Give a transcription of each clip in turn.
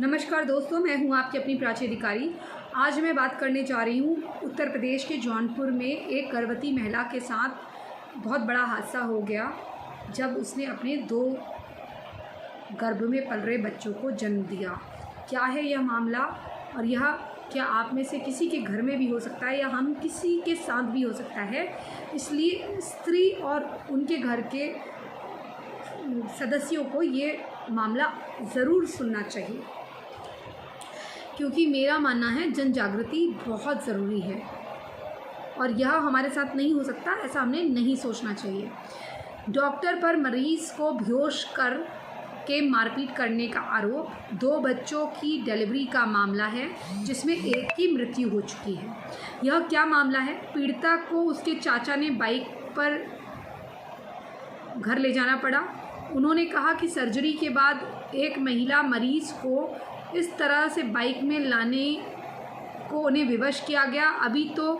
नमस्कार दोस्तों, मैं हूं आपकी अपनी प्राची अधिकारी। आज मैं बात करने जा रही हूं उत्तर प्रदेश के जौनपुर में एक गर्भवती महिला के साथ बहुत बड़ा हादसा हो गया जब उसने अपने 2 गर्भ में पल रहे बच्चों को जन्म दिया। क्या है यह मामला और यह क्या आप में से किसी के घर में भी हो सकता है या हम किसी के साथ भी हो सकता है। इसलिए स्त्री और उनके घर के सदस्यों को ये मामला ज़रूर सुनना चाहिए, क्योंकि मेरा मानना है जन जागृति बहुत ज़रूरी है और यह हमारे साथ नहीं हो सकता, ऐसा हमने नहीं सोचना चाहिए। डॉक्टर पर मरीज़ को बेहोश कर के मारपीट करने का आरोप, 2 बच्चों की डिलीवरी का मामला है जिसमें एक की मृत्यु हो चुकी है। यह क्या मामला है? पीड़िता को उसके चाचा ने बाइक पर घर ले जाना पड़ा। उन्होंने कहा कि सर्जरी के बाद एक महिला मरीज़ को इस तरह से बाइक में लाने को उन्हें विवश किया गया। अभी तो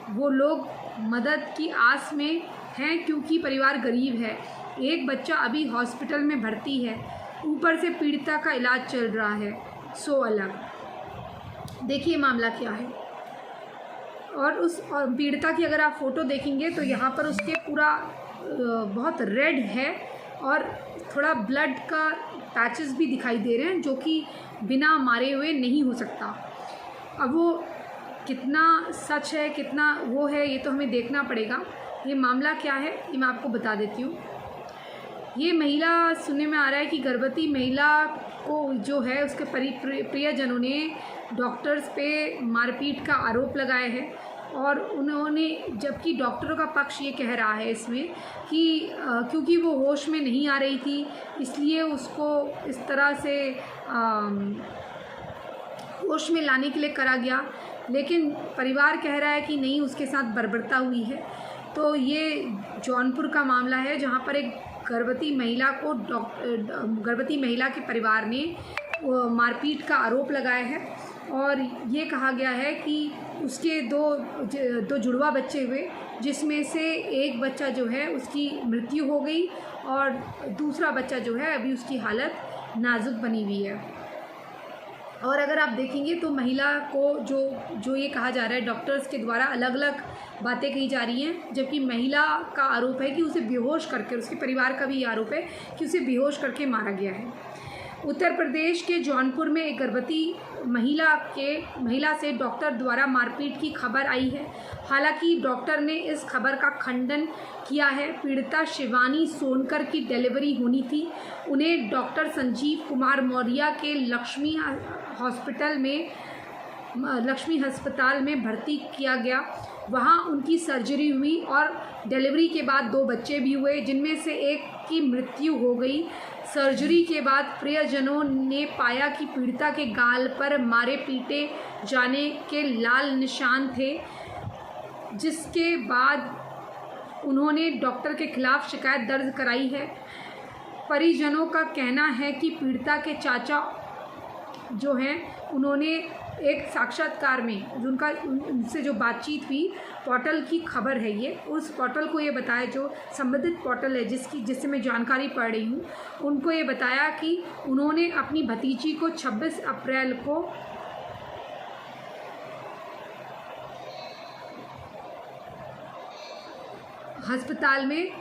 वो लोग मदद की आस में हैं क्योंकि परिवार गरीब है। एक बच्चा अभी हॉस्पिटल में भर्ती है, ऊपर से पीड़िता का इलाज चल रहा है। सो अलग देखिए मामला क्या है। और पीड़िता की अगर आप फ़ोटो देखेंगे तो यहाँ पर उसके पूरा बहुत रेड है और थोड़ा ब्लड का पैचेस भी दिखाई दे रहे हैं, जो कि बिना मारे हुए नहीं हो सकता। अब वो कितना सच है, कितना वो है, ये तो हमें देखना पड़ेगा। ये मामला क्या है ये मैं आपको बता देती हूँ। ये महिला, सुनने में आ रहा है कि गर्भवती महिला को जो है उसके प्रियजनों ने डॉक्टर्स पे मारपीट का आरोप लगाए हैं और उन्होंने, जबकि डॉक्टरों का पक्ष ये कह रहा है इसमें कि क्योंकि वो होश में नहीं आ रही थी इसलिए उसको इस तरह से होश में लाने के लिए करा गया, लेकिन परिवार कह रहा है कि नहीं, उसके साथ बर्बरता हुई है। तो ये जौनपुर का मामला है जहाँ पर एक गर्भवती महिला के परिवार ने मारपीट का आरोप लगाया है और ये कहा गया है कि उसके दो जुड़वा बच्चे हुए, जिसमें से एक बच्चा जो है उसकी मृत्यु हो गई और दूसरा बच्चा जो है अभी उसकी हालत नाजुक बनी हुई है। और अगर आप देखेंगे तो महिला को जो ये कहा जा रहा है, डॉक्टर्स के द्वारा अलग अलग बातें कही जा रही हैं, जबकि महिला का आरोप है कि उसे बेहोश करके, उसके परिवार का भी ये आरोप है कि उसे बेहोश करके मारा गया है। उत्तर प्रदेश के जौनपुर में एक गर्भवती महिला से डॉक्टर द्वारा मारपीट की खबर आई है। हालांकि डॉक्टर ने इस खबर का खंडन किया है। पीड़िता शिवानी सोनकर की डिलीवरी होनी थी। उन्हें डॉक्टर संजीव कुमार मौर्य के लक्ष्मी अस्पताल में भर्ती किया गया। वहां उनकी सर्जरी हुई और डिलीवरी के बाद 2 बच्चे भी हुए, जिनमें से एक की मृत्यु हो गई। सर्जरी के बाद प्रियजनों ने पाया कि पीड़िता के गाल पर मारे पीटे जाने के लाल निशान थे, जिसके बाद उन्होंने डॉक्टर के खिलाफ शिकायत दर्ज कराई है। परिजनों का कहना है कि पीड़िता के चाचा जो हैं उन्होंने एक साक्षात्कार में उनसे जो बातचीत हुई, पोर्टल की खबर है ये, उस पोर्टल को ये बताया, जो संबंधित पोर्टल है जिससे मैं जानकारी पढ़ रही हूँ, उनको ये बताया कि उन्होंने अपनी भतीजी को 26 अप्रैल को अस्पताल में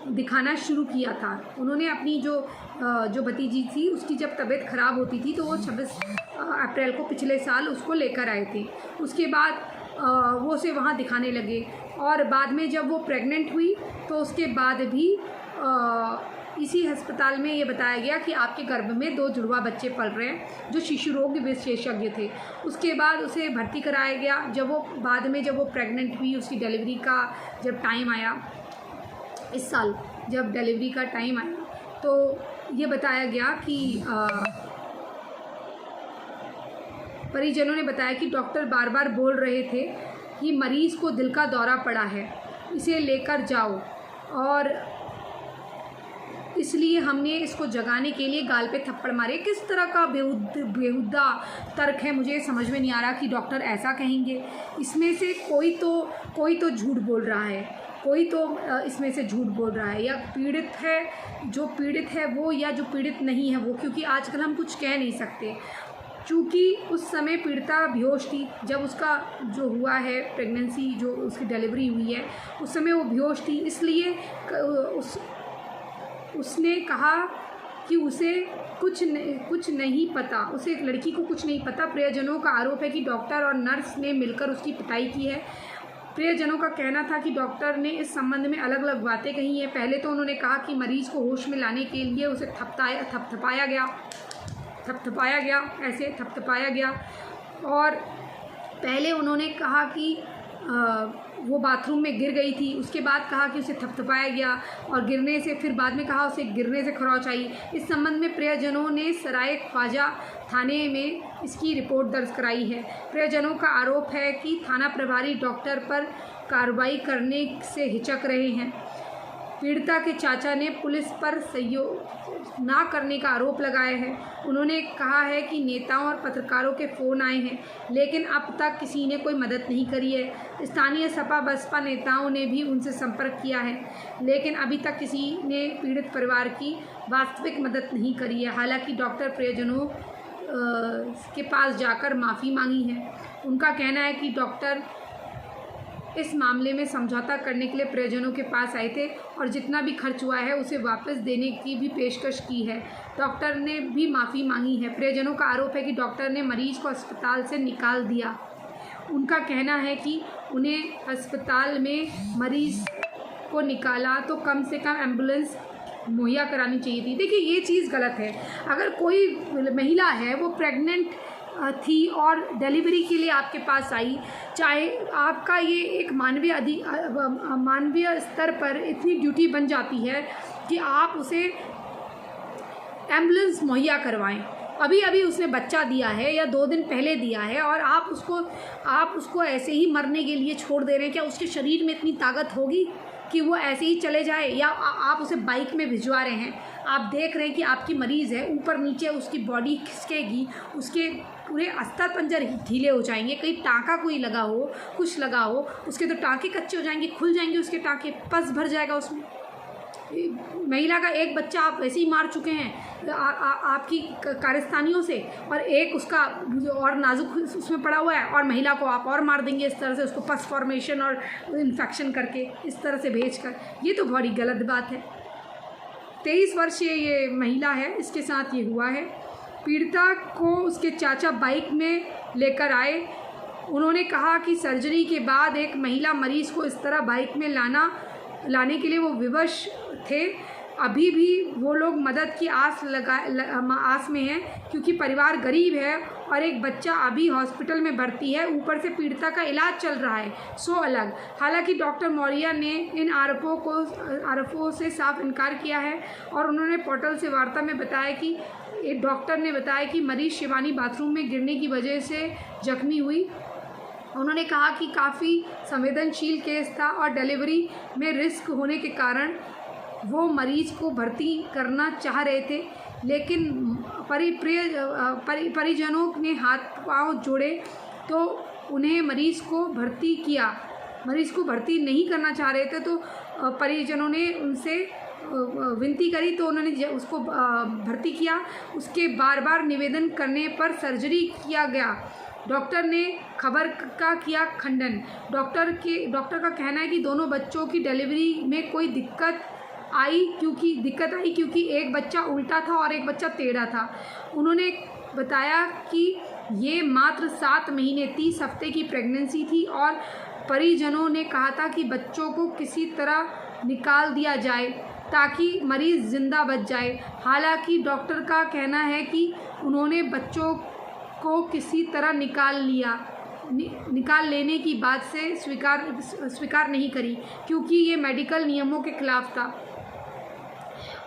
दिखाना शुरू किया था। उन्होंने अपनी जो भतीजी थी उसकी जब तबीयत ख़राब होती थी तो वो 26 अप्रैल को पिछले साल उसको लेकर आए थे। उसके बाद वो उसे वहाँ दिखाने लगे और बाद में जब वो प्रेग्नेंट हुई तो उसके बाद भी इसी अस्पताल में ये बताया गया कि आपके गर्भ में 2 जुड़वा बच्चे पल रहे हैं, जो शिशु रोग विशेषज्ञ थे। उसके बाद उसे भर्ती कराया गया। जब वो प्रेग्नेंट हुई, उसकी डिलीवरी का जब टाइम आया, इस साल जब डिलीवरी का टाइम आया, तो ये बताया गया कि परिजनों ने बताया कि डॉक्टर बार बार बोल रहे थे कि मरीज़ को दिल का दौरा पड़ा है, इसे लेकर जाओ, और इसलिए हमने इसको जगाने के लिए गाल पे थप्पड़ मारे। किस तरह का बेहुदा तर्क है, मुझे समझ में नहीं आ रहा कि डॉक्टर ऐसा कहेंगे। इसमें से कोई तो झूठ बोल रहा है, कोई तो इसमें से झूठ बोल रहा है, या पीड़ित है, जो पीड़ित है वो, या जो पीड़ित नहीं है वो, क्योंकि आजकल हम कुछ कह नहीं सकते। चूँकि उस समय पीड़िता बेहोश थी, जब उसका जो हुआ है प्रेगनेंसी, जो उसकी डिलीवरी हुई है, उस समय वो बेहोश थी, इसलिए उसने कहा कि उसे कुछ नहीं पता, उसे एक लड़की को कुछ नहीं पता। प्रियजनों का आरोप है कि डॉक्टर और नर्स ने मिलकर उसकी पिटाई की है। प्रियजनों का कहना था कि डॉक्टर ने इस संबंध में अलग अलग बातें कही हैं। पहले तो उन्होंने कहा कि मरीज़ को होश में लाने के लिए उसे थपथपाया गया और पहले उन्होंने कहा कि वो बाथरूम में गिर गई थी, उसके बाद कहा कि उसे थपथपाया गया और गिरने से, फिर बाद में कहा उसे गिरने से खरोंच आई। इस संबंध में प्रियजनों ने सराय ख्वाजा थाने में इसकी रिपोर्ट दर्ज कराई है। प्रियजनों का आरोप है कि थाना प्रभारी डॉक्टर पर कार्रवाई करने से हिचक रहे हैं। पीड़िता के चाचा ने पुलिस पर सहयोग ना करने का आरोप लगाया है। उन्होंने कहा है कि नेताओं और पत्रकारों के फ़ोन आए हैं, लेकिन अब तक किसी ने कोई मदद नहीं करी है। स्थानीय सपा बसपा नेताओं ने भी उनसे संपर्क किया है, लेकिन अभी तक किसी ने पीड़ित परिवार की वास्तविक मदद नहीं करी है। हालांकि डॉक्टर प्रियजनों के पास जाकर माफ़ी मांगी है। उनका कहना है कि डॉक्टर इस मामले में समझौता करने के लिए प्रियजनों के पास आए थे और जितना भी खर्च हुआ है उसे वापस देने की भी पेशकश की है। डॉक्टर ने भी माफ़ी मांगी है। प्रियजनों का आरोप है कि डॉक्टर ने मरीज को अस्पताल से निकाल दिया। उनका कहना है कि उन्हें अस्पताल में मरीज को निकाला तो कम से कम एम्बुलेंस मुहैया करानी चाहिए थी। देखिए, ये चीज़ गलत है। अगर कोई महिला है, वो प्रेग्नेंट थी और डिलीवरी के लिए आपके पास आई, चाहे आपका ये एक मानवीय स्तर पर इतनी ड्यूटी बन जाती है कि आप उसे एम्बुलेंस मुहैया करवाएं। अभी उसने बच्चा दिया है या 2 दिन पहले दिया है और आप उसको ऐसे ही मरने के लिए छोड़ दे रहे हैं। क्या उसके शरीर में इतनी ताकत होगी कि वो ऐसे ही चले जाए? या आप उसे बाइक में भिजवा रहे हैं, आप देख रहे हैं कि आपकी मरीज़ है, ऊपर नीचे उसकी बॉडी खिसकेगी, उसके पूरे अस्तर पंजर ढीले हो जाएंगे, कहीं टाँका कोई लगा हो, कुछ लगा हो, उसके तो टाँके कच्चे हो जाएंगे, खुल जाएंगे उसके टाँके, पस भर जाएगा उसमें। महिला का एक बच्चा आप वैसे ही मार चुके हैं आपकी कारस्तानियों से, और एक उसका और नाजुक उसमें पड़ा हुआ है, और महिला को आप और मार देंगे इस तरह से, उसको पस फॉर्मेशन और इन्फेक्शन करके इस तरह से भेजकर। ये तो बड़ी गलत बात है। 23 वर्षीय ये महिला है, इसके साथ ये हुआ है। पीड़िता को उसके चाचा बाइक में लेकर आए। उन्होंने कहा कि सर्जरी के बाद एक महिला मरीज़ को इस तरह बाइक में लाने के लिए वो विवश थे। अभी भी वो लोग मदद की आस में हैं, क्योंकि परिवार गरीब है और एक बच्चा अभी हॉस्पिटल में भर्ती है, ऊपर से पीड़िता का इलाज चल रहा है, सो अलग। हालांकि डॉक्टर मौर्य ने इन आरोपों से साफ इनकार किया है और उन्होंने पोर्टल से वार्ता में बताया कि एक डॉक्टर ने बताया कि मरीज़ शिवानी बाथरूम में गिरने की वजह से जख्मी हुई। उन्होंने कहा कि काफ़ी संवेदनशील केस था और डिलीवरी में रिस्क होने के कारण वो मरीज़ को भर्ती करना चाह रहे थे, लेकिन परिजनों ने हाथ पांव जोड़े तो उन्हें मरीज़ को भर्ती नहीं करना चाह रहे थे, तो परिजनों ने उनसे विनती करी तो उन्होंने उसको भर्ती किया। उसके बार निवेदन करने पर सर्जरी किया गया। डॉक्टर ने खबर का किया खंडन। डॉक्टर का कहना है कि दोनों बच्चों की डिलीवरी में कोई दिक्कत आई क्योंकि एक बच्चा उल्टा था और एक बच्चा टेढ़ा था। उन्होंने बताया कि ये मात्र 7 महीने 30 हफ्ते की प्रेगनेंसी थी और परिजनों ने कहा था कि बच्चों को किसी तरह निकाल दिया जाए ताकि मरीज़ ज़िंदा बच जाए। हालांकि डॉक्टर का कहना है कि उन्होंने बच्चों को किसी तरह निकाल लेने की बात से स्वीकार नहीं करी, क्योंकि ये मेडिकल नियमों के खिलाफ था।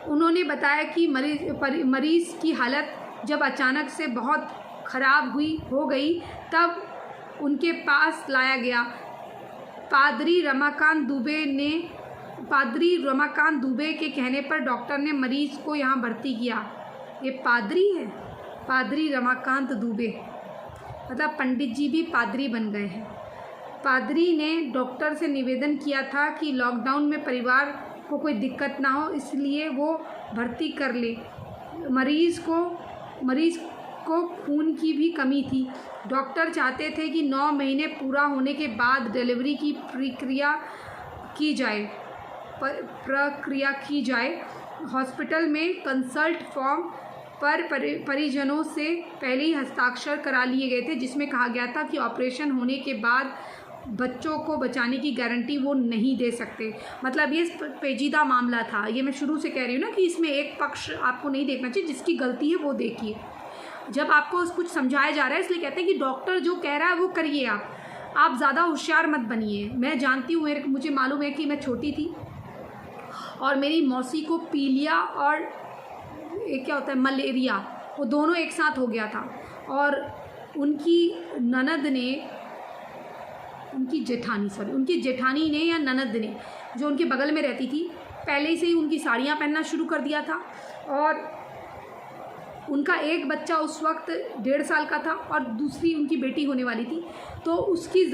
उन्होंने बताया कि मरीज़ की हालत जब अचानक से बहुत ख़राब हो गई तब उनके पास लाया गया। पादरी रमाकांत दुबे के कहने पर डॉक्टर ने मरीज़ को यहाँ भर्ती किया। ये पादरी है, पादरी रमाकांत दुबे, मतलब पंडित जी भी पादरी बन गए हैं। पादरी ने डॉक्टर से निवेदन किया था कि लॉकडाउन में परिवार को कोई दिक्कत ना हो, इसलिए वो भर्ती कर ले। मरीज़ को खून की भी कमी थी। डॉक्टर चाहते थे कि 9 महीने पूरा होने के बाद डिलीवरी की प्रक्रिया की जाए। हॉस्पिटल में कंसल्ट फॉर्म पर परिजनों से पहले ही हस्ताक्षर करा लिए गए थे, जिसमें कहा गया था कि ऑपरेशन होने के बाद बच्चों को बचाने की गारंटी वो नहीं दे सकते। मतलब ये पेचीदा मामला था। ये मैं शुरू से कह रही हूँ ना कि इसमें एक पक्ष आपको नहीं देखना चाहिए, जिसकी गलती है वो देखिए। जब आपको कुछ समझाया जा रहा है इसलिए कहते हैं कि डॉक्टर जो कह रहा है वो करिए। आप ज़्यादा होशियार मत बनिए। मैं जानती हूँ, मुझे मालूम है कि मैं छोटी थी और मेरी मौसी को पीलिया और एक क्या होता है मलेरिया, वो दोनों एक साथ हो गया था। और उनकी ननद ने, उनकी जेठानी ने या ननद ने, जो उनके बगल में रहती थी, पहले से ही उनकी साड़ियाँ पहनना शुरू कर दिया था। और उनका एक बच्चा उस वक्त 1.5 साल का था और दूसरी उनकी बेटी होने वाली थी। तो उसको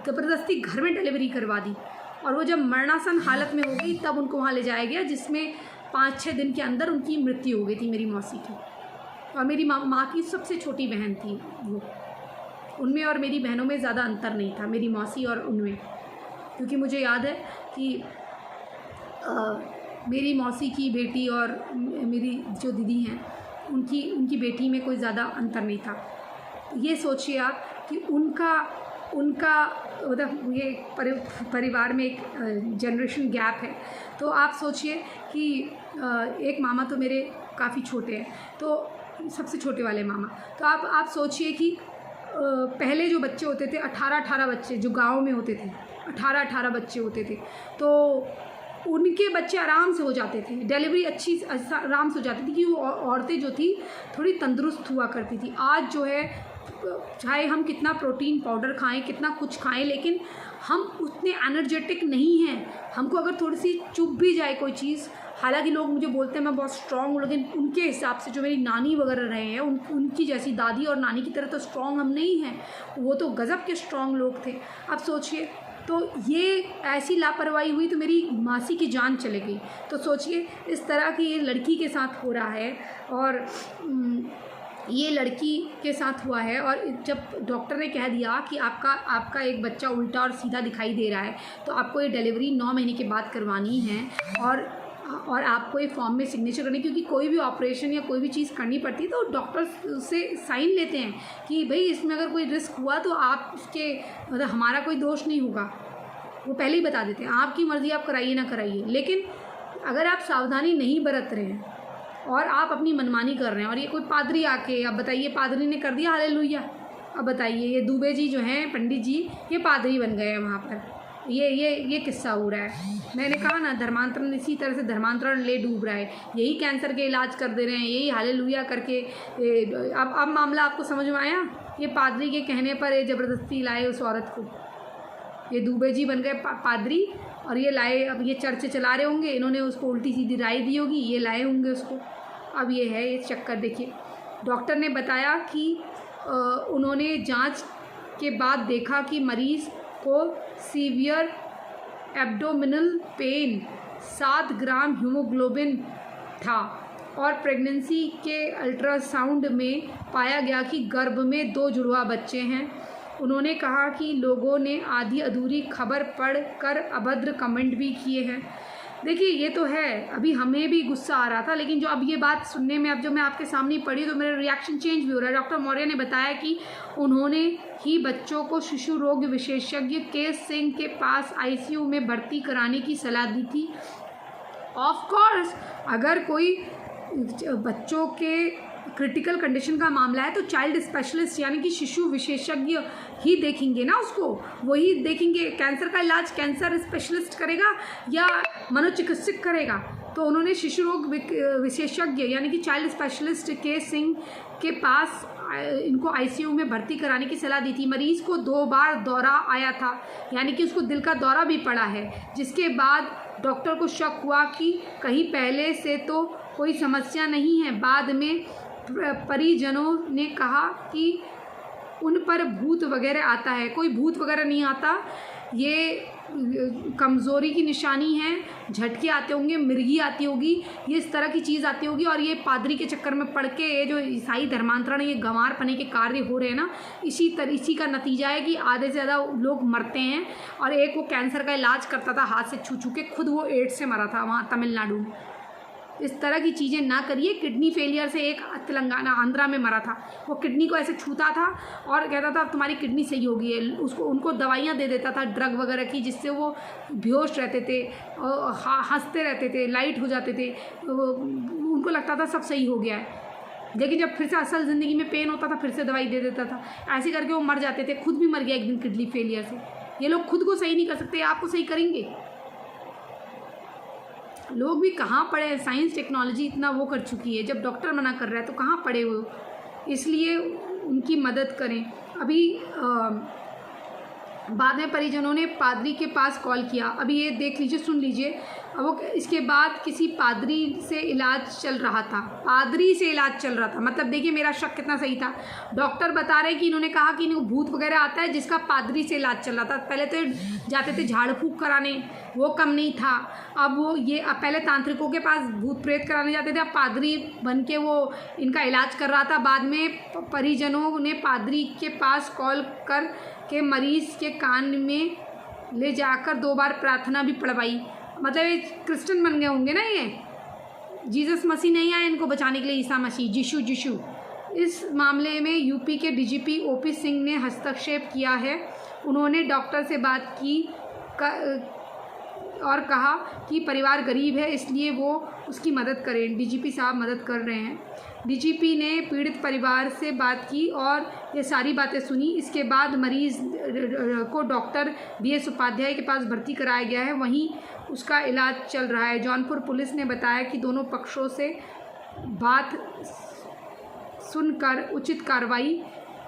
ज़बरदस्ती घर में डिलीवरी करवा दी और वो जब मरणासन हालत में हो गई तब उनको वहाँ ले जाया गया, जिसमें 5-6 दिन के अंदर उनकी मृत्यु हो गई थी मेरी मौसी की। और मेरी माँ की सबसे छोटी बहन थी वो। उनमें और मेरी बहनों में ज़्यादा अंतर नहीं था, मेरी मौसी और उनमें, क्योंकि मुझे याद है कि मेरी मौसी की बेटी और मेरी जो दीदी हैं उनकी बेटी में कोई ज़्यादा अंतर नहीं था। ये सोचिए आप कि उनका मतलब ये परिवार में एक जनरेशन गैप है। तो आप सोचिए कि एक मामा तो मेरे काफ़ी छोटे हैं, तो सबसे छोटे वाले मामा, तो आप सोचिए कि पहले जो बच्चे होते थे 18-18 बच्चे, जो गाँव में होते थे 18-18 बच्चे होते थे, तो उनके बच्चे आराम से हो जाते थे, डिलीवरी अच्छी आराम से हो जाती थी कि वो औरतें जो थी थोड़ी तंदुरुस्त हुआ करती थी। आज जो है चाहे हम कितना प्रोटीन पाउडर खाएं, कितना कुछ खाएं, लेकिन हम उतने एनर्जेटिक नहीं हैं। हमको अगर थोड़ी सी चुभ भी जाए कोई चीज़, हालांकि लोग मुझे बोलते हैं मैं बहुत स्ट्रॉन्ग हूँ, लेकिन उनके हिसाब से जो मेरी नानी वगैरह रहे हैं उनकी जैसी दादी और नानी की तरह तो स्ट्रॉन्ग हम नहीं हैं। वो तो गज़ब के स्ट्रॉन्ग लोग थे। अब सोचिए, तो ये ऐसी लापरवाही हुई तो मेरी मासी की जान चली गई। तो सोचिए इस तरह की ये लड़की के साथ हो रहा है, और ये लड़की के साथ हुआ है। और जब डॉक्टर ने कह दिया कि आपका एक बच्चा उल्टा और सीधा दिखाई दे रहा है, तो आपको ये डिलीवरी 9 महीने के बाद करवानी है, और आपको एक फॉर्म में सिग्नेचर करनी, क्योंकि कोई भी ऑपरेशन या कोई भी चीज़ करनी पड़ती है तो डॉक्टर से साइन लेते हैं कि भाई इसमें अगर कोई रिस्क हुआ तो आप उसके मतलब हमारा कोई दोष नहीं होगा, वो पहले ही बता देते हैं। आपकी मर्ज़ी, आप कराइए ना कराइए। लेकिन अगर आप सावधानी नहीं बरत रहे हैं और आप अपनी मनमानी कर रहे हैं, और ये कोई पादरी आके, अब बताइए पादरी ने कर दिया हालेलुया, अब बताइए ये दुबे जी जो हैं पंडित जी, ये पादरी बन गए हैं वहाँ पर। ये किस्सा हो रहा है। मैंने कहा ना, धर्मांतरण इसी तरह से धर्मांतरण ले डूब रहा है। यही कैंसर के इलाज कर दे रहे हैं, यही हालेलुया करके। अब मामला आपको समझ में आया? ये पादरी के कहने पर ये ज़बरदस्ती लाए उस औरत को, ये दुबे जी बन गए पादरी, और ये लाए, अब ये चर्च चला रहे होंगे, इन्होंने उसको उल्टी सीधी राय दी होगी, ये लाए होंगे उसको। अब ये है ये चक्कर। देखिए डॉक्टर ने बताया कि उन्होंने जांच के बाद देखा कि मरीज़ को सीवियर एब्डोमिनल पेन, 7 ग्राम हीमोग्लोबिन था, और प्रेगनेंसी के अल्ट्रासाउंड में पाया गया कि गर्भ में 2 जुड़वा बच्चे हैं। उन्होंने कहा कि लोगों ने आधी अधूरी खबर पढ़कर अभद्र कमेंट भी किए हैं। देखिए ये तो है, अभी हमें भी गुस्सा आ रहा था, लेकिन जो अब ये बात सुनने में, अब जो मैं आपके सामने पढ़ी तो मेरा रिएक्शन चेंज भी हो रहा है। डॉक्टर मौर्य ने बताया कि उन्होंने ही बच्चों को शिशु रोग विशेषज्ञ के सिंह के पास आईसीयू में भर्ती कराने की सलाह दी थी। ऑफ कोर्स अगर कोई बच्चों के क्रिटिकल कंडीशन का मामला है तो चाइल्ड स्पेशलिस्ट यानी कि शिशु विशेषज्ञ ही देखेंगे ना, उसको वही देखेंगे। कैंसर का इलाज कैंसर स्पेशलिस्ट करेगा या मनोचिकित्सक करेगा? तो उन्होंने शिशु रोग विशेषज्ञ यानी कि चाइल्ड स्पेशलिस्ट के सिंह के पास इनको आईसीयू में भर्ती कराने की सलाह दी थी। मरीज़ को 2 बार दौरा आया था, यानी कि उसको दिल का दौरा भी पड़ा है, जिसके बाद डॉक्टर को शक हुआ कि कहीं पहले से तो कोई समस्या नहीं है। बाद में परिजनों ने कहा कि उन पर भूत वगैरह आता है। कोई भूत वगैरह नहीं आता, ये कमज़ोरी की निशानी है, झटके आते होंगे, मिर्गी आती होगी, ये इस तरह की चीज़ आती होगी। और ये पादरी के चक्कर में पड़ के ये जो ईसाई धर्मांतरण, ये गंवार पने के कार्य हो रहे हैं ना, इसी का नतीजा है कि आधे से ज़्यादा लोग मरते हैं। और एक वो कैंसर का इलाज करता था हाथ से छू छू के, खुद वो एड्स से मरा था वहाँ तमिलनाडु में। इस तरह की चीज़ें ना करिए। किडनी फेलियर से एक तेलंगाना आंध्रा में मरा था, वो किडनी को ऐसे छूता था और कहता था अब तुम्हारी किडनी सही हो गई है। उनको दवाइयाँ दे देता था ड्रग वगैरह की, जिससे वो बेहोश रहते थे, हंसते रहते थे, लाइट हो जाते थे, उनको लगता था सब सही हो गया है। लेकिन जब फिर से असल ज़िंदगी में पेन होता था फिर से दवाई दे देता था। ऐसे करके वो मर जाते थे। खुद भी मर गया एक दिन किडनी फेलियर से। ये लोग खुद को सही नहीं कर सकते, आपको सही करेंगे? लोग भी कहाँ पढ़े हैं, साइंस टेक्नोलॉजी इतना वो कर चुकी है, जब डॉक्टर मना कर रहा है तो कहाँ पढ़े हो। इसलिए उनकी मदद करें। अभी बाद में परिजनों ने पादरी के पास कॉल किया। अभी ये देख लीजिए, सुन लीजिए। अब वो इसके बाद किसी पादरी से इलाज चल रहा था, पादरी से इलाज चल रहा था। मतलब देखिए मेरा शक कितना सही था। डॉक्टर बता रहे कि इन्होंने कहा कि इनको भूत वगैरह आता है, जिसका पादरी से इलाज चल रहा था। पहले तो जाते थे झाड़ फूँक कराने, वो कम नहीं था। अब वो पहले तांत्रिकों के पास भूत प्रेत कराने जाते थे, अब पादरी बन के वो इनका इलाज कर रहा था। बाद में परिजनों ने पादरी के पास कॉल कर के मरीज़ के कान में ले जाकर 2 बार प्रार्थना भी पढ़वाई। मतलब ये क्रिश्चियन बन गए होंगे ना, ये जीसस मसीह नहीं आए इनको बचाने के लिए, ईसा मसीह, जिशु। इस मामले में यूपी के डीजीपी ओपी सिंह ने हस्तक्षेप किया है। उन्होंने डॉक्टर से बात की और कहा कि परिवार गरीब है, इसलिए वो उसकी मदद करें। डीजीपी साहब मदद कर रहे हैं। डीजीपी ने पीड़ित परिवार से बात की और ये सारी बातें सुनी। इसके बाद मरीज़ को डॉक्टर BS उपाध्याय के पास भर्ती कराया गया है, वहीं उसका इलाज चल रहा है। जौनपुर पुलिस ने बताया कि दोनों पक्षों से बात सुनकर उचित कार्रवाई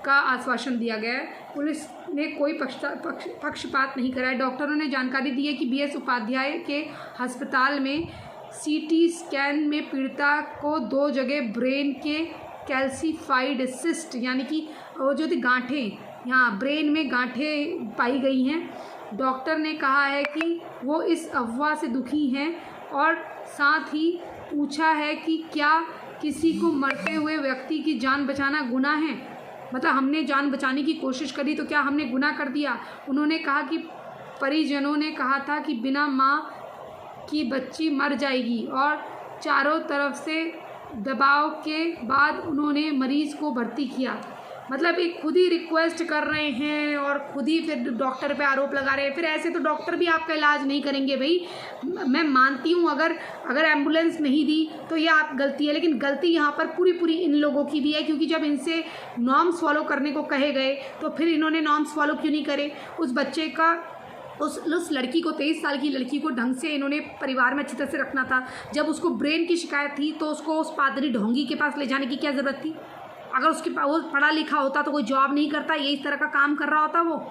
का आश्वासन दिया गया है। पुलिस ने कोई पक्षपात नहीं कराया। डॉक्टरों ने जानकारी दी है कि BS उपाध्याय के अस्पताल में CT स्कैन में पीड़िता को 2 जगह ब्रेन के कैल्सीफाइड सिस्ट, यानी कि वो जो थी गांठें, यहाँ ब्रेन में गांठें पाई गई हैं। डॉक्टर ने कहा है कि वो इस अफवाह से दुखी हैं और साथ ही पूछा है कि क्या किसी को मरते हुए व्यक्ति की जान बचाना गुनाह है। मतलब हमने जान बचाने की कोशिश करी तो क्या हमने गुनाह कर दिया। उन्होंने कहा कि परिजनों ने कहा था कि बिना माँ की बच्ची मर जाएगी और चारों तरफ से दबाव के बाद उन्होंने मरीज़ को भर्ती किया। मतलब एक खुद ही रिक्वेस्ट कर रहे हैं और खुद ही फिर डॉक्टर पे आरोप लगा रहे हैं। फिर ऐसे तो डॉक्टर भी आपका इलाज नहीं करेंगे भाई। मैं मानती हूँ अगर एम्बुलेंस नहीं दी तो ये आप गलती है, लेकिन गलती यहाँ पर पूरी इन लोगों की भी है, क्योंकि जब इनसे नॉर्म्स फॉलो करने को कहे गए तो फिर इन्होंने नॉर्म्स फॉलो क्यों नहीं करे। उस बच्चे का उस लड़की को 23 साल की लड़की को ढंग से इन्होंने परिवार में अच्छी तरह से रखना था। जब उसको ब्रेन की शिकायत थी तो उसको उस पादरी ढोंगी के पास ले जाने की क्या ज़रूरत थी। अगर उसके पास वो पढ़ा लिखा होता तो कोई जॉब नहीं करता, ये इस तरह का काम कर रहा होता। वो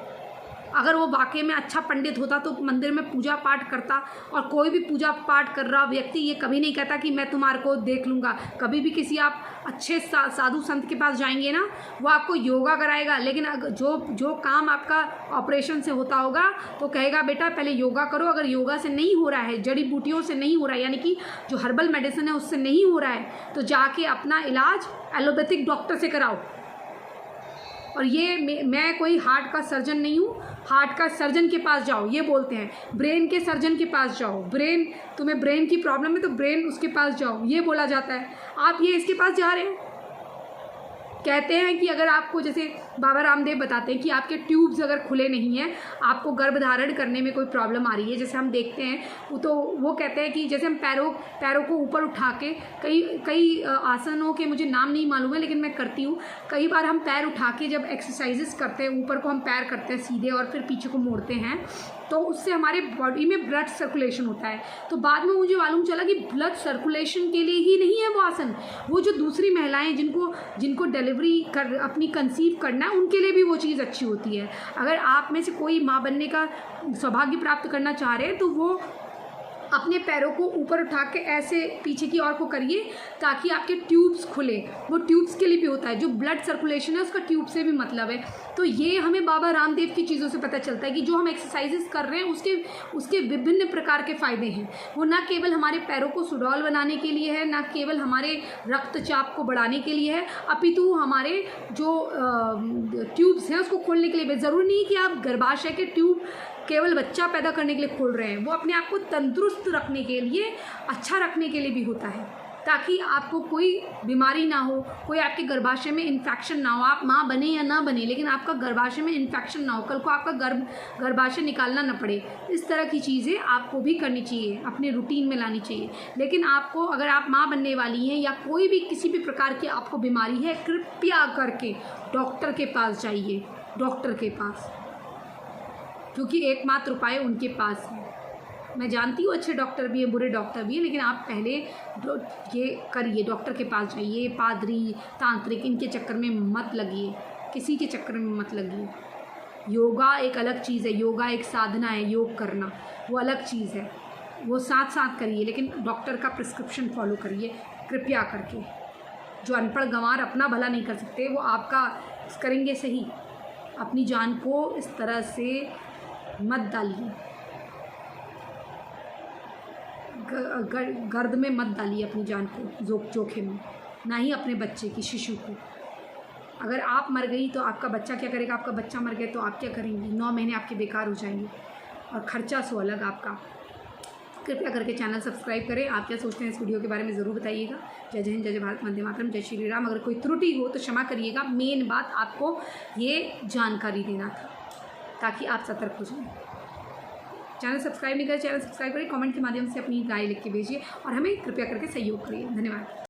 अगर वो वाकई में अच्छा पंडित होता तो मंदिर में पूजा पाठ करता। और कोई भी पूजा पाठ कर रहा व्यक्ति ये कभी नहीं कहता कि मैं तुम्हारे को देख लूँगा। कभी भी किसी आप अच्छे साधु संत के पास जाएंगे ना, वो आपको योगा कराएगा, लेकिन जो काम आपका ऑपरेशन से होता होगा तो कहेगा बेटा पहले योगा करो। अगर योगा से नहीं हो रहा है, जड़ी बूटियों से नहीं हो रहा है, यानी कि जो हर्बल मेडिसिन है उससे नहीं हो रहा है, तो जाके अपना इलाज एलोपैथिक डॉक्टर से कराओ। और ये मैं कोई हार्ट का सर्जन नहीं हूँ। हार्ट का सर्जन के पास जाओ, ये बोलते हैं। ब्रेन के सर्जन के पास जाओ, तुम्हें ब्रेन की प्रॉब्लम है तो ब्रेन उसके पास जाओ, ये बोला जाता है। आप ये इसके पास जा रहे हैं। कहते हैं कि अगर आपको, जैसे बाबा रामदेव बताते हैं कि आपके ट्यूब्स अगर खुले नहीं हैं, आपको गर्भधारण करने में कोई प्रॉब्लम आ रही है, जैसे हम देखते हैं तो वो कहते हैं कि जैसे हम पैरों को ऊपर उठा के कई आसनों के मुझे नाम नहीं मालूम है लेकिन मैं करती हूँ। कई बार हम पैर उठा के जब एक्सरसाइजेस करते हैं, ऊपर को हम पैर करते हैं सीधे और फिर पीछे को मोड़ते हैं, तो उससे हमारे बॉडी में ब्लड सर्कुलेशन होता है। तो बाद में मुझे मालूम चला कि ब्लड सर्कुलेशन के लिए ही नहीं है वो आसन, वो जो दूसरी महिलाएं जिनको डिलीवरी अपनी कंसीव करना है उनके लिए भी वो चीज़ अच्छी होती है। अगर आप में से कोई माँ बनने का सौभाग्य प्राप्त करना चाह रहे हैं तो वो अपने पैरों को ऊपर उठा के ऐसे पीछे की ओर को करिए ताकि आपके ट्यूब्स खुले। वो ट्यूब्स के लिए भी होता है, जो ब्लड सर्कुलेशन है उसका ट्यूब से भी मतलब है। तो ये हमें बाबा रामदेव की चीज़ों से पता चलता है कि जो हम एक्सरसाइजेस कर रहे हैं उसके विभिन्न प्रकार के फ़ायदे हैं। वो ना केवल हमारे पैरों को सुडौल बनाने के लिए है, ना केवल हमारे रक्तचाप को बढ़ाने के लिए है, अपितु हमारे जो ट्यूब्स हैं उसको खोलने के लिए भी। ज़रूरी नहीं कि आप गर्भाशय के ट्यूब केवल बच्चा पैदा करने के लिए खोल रहे हैं, वो अपने आप को तंदुरुस्त रखने के लिए, अच्छा रखने के लिए भी होता है, ताकि आपको कोई बीमारी ना हो, कोई आपके गर्भाशय में इन्फेक्शन ना हो। आप माँ बने या ना बने, लेकिन आपका गर्भाशय में इन्फेक्शन ना हो, कल को आपका गर्भाशय निकालना ना पड़े। इस तरह की चीज़ें आपको भी करनी चाहिए, अपने रूटीन में लानी चाहिए। लेकिन आपको, अगर आप माँ बनने वाली हैं या कोई भी किसी भी प्रकार की आपको बीमारी है, कृपया करके डॉक्टर के पास जाइए, डॉक्टर के पास, क्योंकि एकमात्र उपाय उनके पास है। मैं जानती हूँ अच्छे डॉक्टर भी हैं, बुरे डॉक्टर भी हैं, लेकिन आप पहले ये करिए, डॉक्टर के पास जाइए। पादरी, तांत्रिक, इनके चक्कर में मत लगिए, किसी के चक्कर में मत लगिए। योगा एक अलग चीज़ है, योगा एक साधना है, योग करना वो अलग चीज़ है, वो साथ साथ करिए, लेकिन डॉक्टर का प्रिस्क्रिप्शन फॉलो करिए कृपया करके। जो अनपढ़ गंवार अपना भला नहीं कर सकते, वो आपका करेंगे सही। अपनी जान को इस तरह से मत डालिए, गर्द में मत डालिए अपनी जान को जोखिम में, ना ही अपने बच्चे की, शिशु को। अगर आप मर गई तो आपका बच्चा क्या करेगा? आपका बच्चा मर गया तो आप क्या करेंगी? 9 महीने आपके बेकार हो जाएंगे और ख़र्चा सो अलग आपका। कृपया करके चैनल सब्सक्राइब करें। आप क्या सोचते हैं इस वीडियो के बारे में ज़रूर बताइएगा। जय जय हिंद, जय जय भारत, वंदे मातरम, जय श्री राम। अगर कोई त्रुटि हो तो क्षमा करिएगा। मेन बात आपको ये जानकारी देना था ताकि आप सतर्क हो जाएं। चैनल सब्सक्राइब नहीं करें, चैनल सब्सक्राइब करें, कमेंट के माध्यम से अपनी राय लिख के भेजिए और हमें कृपया करके सहयोग करिए। धन्यवाद।